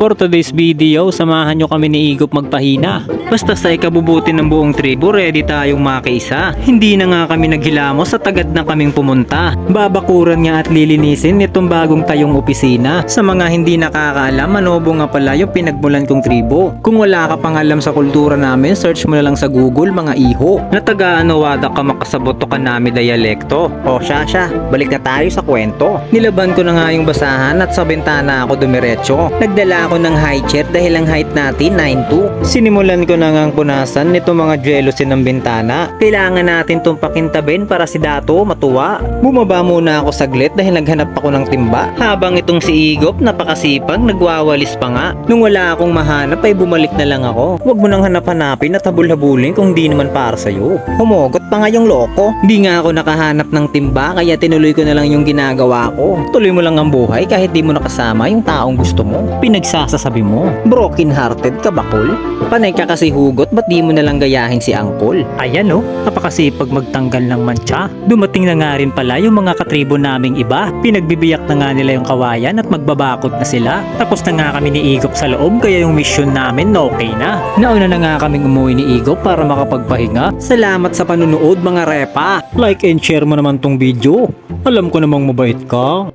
For today's video, samahan nyo kami ni Igop magpahina. Basta sa ikabubuti ng buong tribo, ready tayong makiisa. Hindi na nga kami naghilamos sa tagad na kaming pumunta. Babakuran nga at lilinisin nitong bagong tayong opisina. Sa mga hindi nakakaalam, Manobo nga pala yung pinagmulan kong tribo. Kung wala ka pang alam sa kultura namin, search mo na lang sa Google mga iho. Natagaan wada ka makasabot ka nami dialekto. O siya, balik na tayo sa kwento. Nilaban ko na nga yung basahan at sa bintana ako dumiretso. Nagdala ako ng high chair dahil ang height natin 9'2". Sinimulan ko na ngang punasan nito mga jealousy ng bintana. Kailangan natin tong pakintabin para si Dato matuwa. Bumaba muna ako saglit dahil naghanap ako ng timba. Habang itong si Igop napakasipag, nagwawalis pa nga. Nung wala akong mahanap ay bumalik na lang ako. Huwag mo nang hanap-hanapin at habul-habulin kung di naman para sa'yo. Humugot pa nga yung loko. Di nga ako nakahanap ng timba kaya tinuloy ko na lang yung ginagawa ko. Tuloy mo lang ang buhay kahit di mo nakasama yung taong gusto mo. Pinagsasasabi mo, broken hearted ka bakol? Panay ka kasi hugot, ba't di mo nalang gayahin si Angkol? Ayan oh, napakasipag magtanggal ng mantsa. Dumating na nga rin pala yung mga katribo naming iba. Pinagbibiyak na nga nila yung kawayan at magbabakod na sila. Tapos na nga kami ni Igop sa loob kaya yung mission namin okay na. Nauna na nga kaming umuwi ni Igop para makapagpahinga. Salamat sa panunood mga repa. Like and share mo naman tong video. Alam ko namang mabait ka.